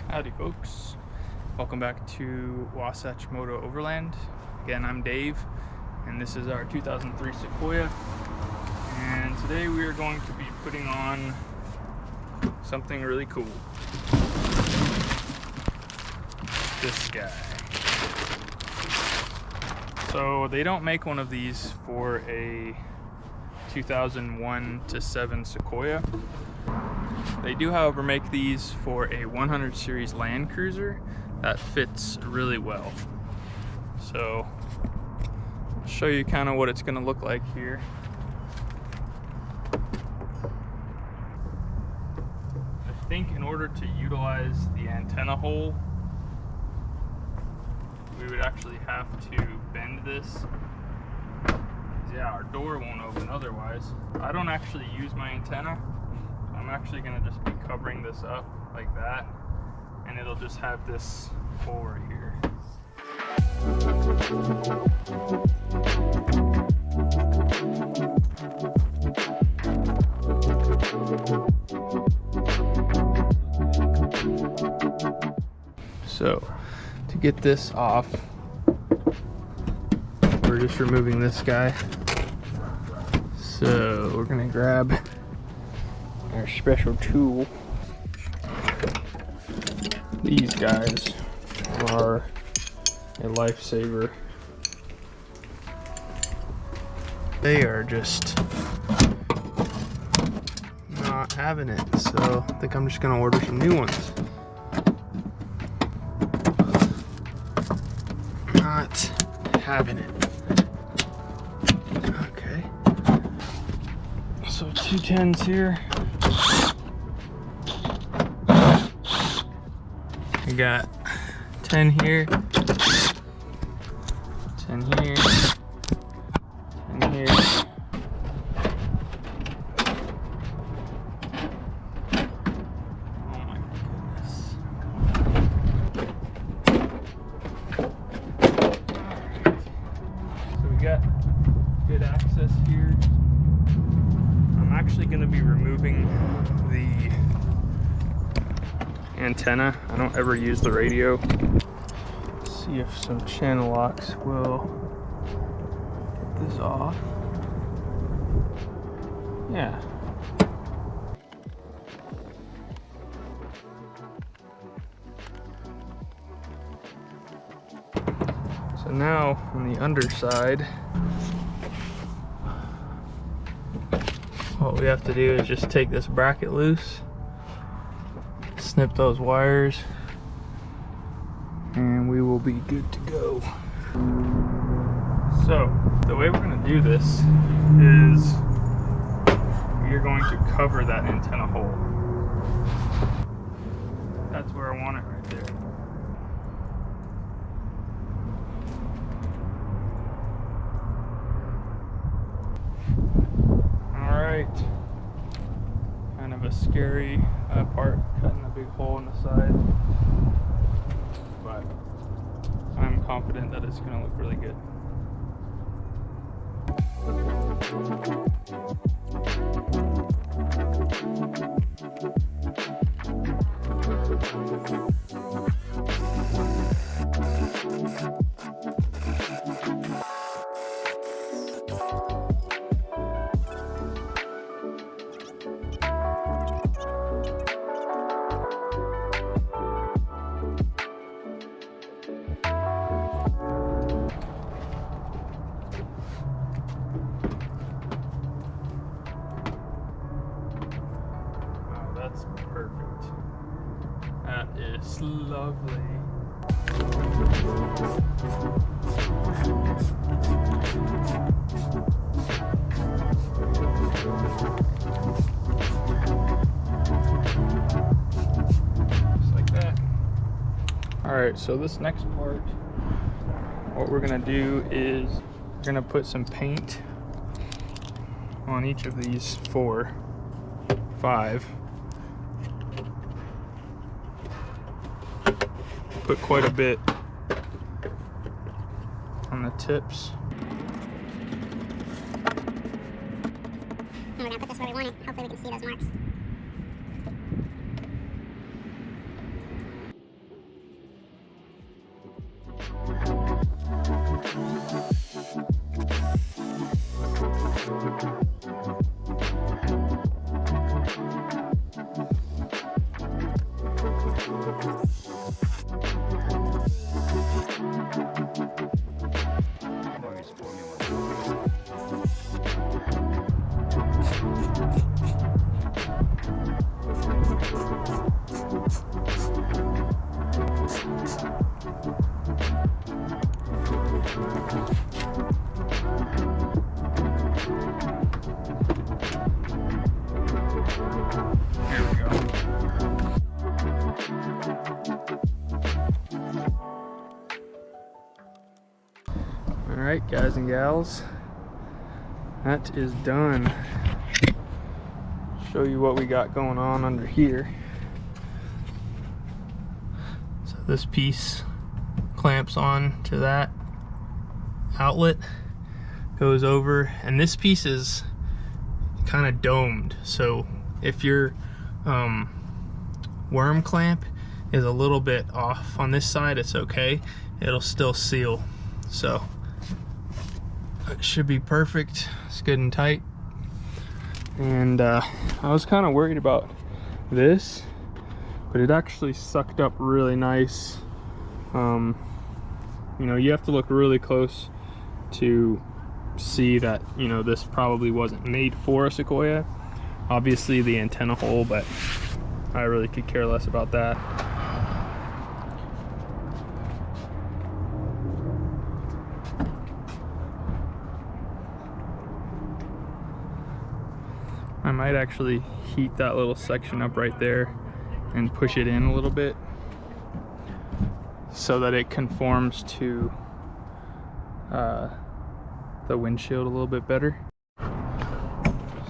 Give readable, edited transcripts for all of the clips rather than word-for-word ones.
Howdy folks, welcome back to Wasatch Moto Overland. Again, I'm Dave and this is our 2003 Sequoia, and today we are going to be putting on something really cool. This guy. So they don't make one of these for a 2001 to 7 Sequoia. They do, however, make these for a 100 series Land Cruiser that fits really well. So I'll show you kind of what it's going to look like here. I think in order to utilize the antenna hole, we would actually have to bend this. Yeah, our door won't open otherwise. I don't actually use my antenna. I'm actually going to just be covering this up like that, and it'll just have this hole right here. So to get this off, we're just removing this guy. So we're going to grab our special tool. These guys are a lifesaver. They are just not having it, so I think I'm just gonna order some new ones. Not having it. Okay. So 2 10s here. I got 10 here, 10 here, 10 here. Oh my goodness. Alright. So we got good access here. I'm actually going to be removing the antenna. I don't ever use the radio. Let's see if some channel locks will get this off. Yeah. So now on the underside, what we have to do is just take this bracket loose, snip those wires, and we will be good to go. So the way we're going to do this is we are going to cover that antenna hole. That's where I want it, right there. Alright, kind of a scary part, cutting a big hole in the side, but I'm confident that it's going to look really good. That's perfect. That is lovely. Just like that. Alright, so this next part, what we're going to do is we're going to put some paint on each of these 4, 5. Put quite a bit on the tips. And we're gonna put this where we want it. Hopefully we can see those marks. Alright, guys and gals, that is done. Show you what we got going on under here. So this piece clamps on to that outlet, goes over, and this piece is kind of domed, so if your worm clamp is a little bit off on this side, it's okay, it'll still seal. So it should be perfect. It's good and tight. And I was kind of worried about this, but it actually sucked up really nice. You know, you have to look really close to see that, you know, this probably wasn't made for a Sequoia. Obviously the antenna hole, but I really could care less about that. I might actually heat that little section up right there and push it in a little bit so that it conforms to the windshield a little bit better.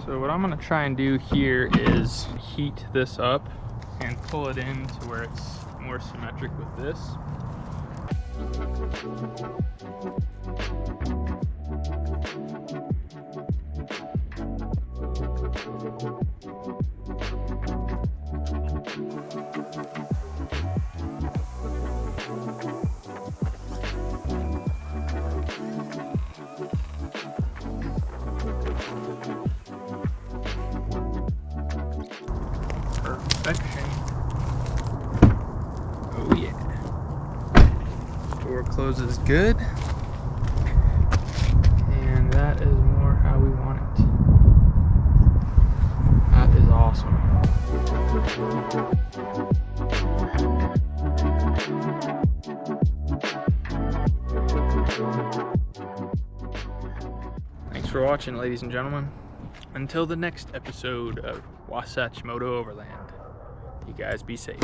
So what I'm going to try and do here is heat this up and pull it in to where it's more symmetric with this. Perfection. Oh yeah. Door closes good. And that is more how we want it. That is awesome. Thanks for watching, ladies and gentlemen. Until the next episode of Wasatch Moto Overland, you guys be safe.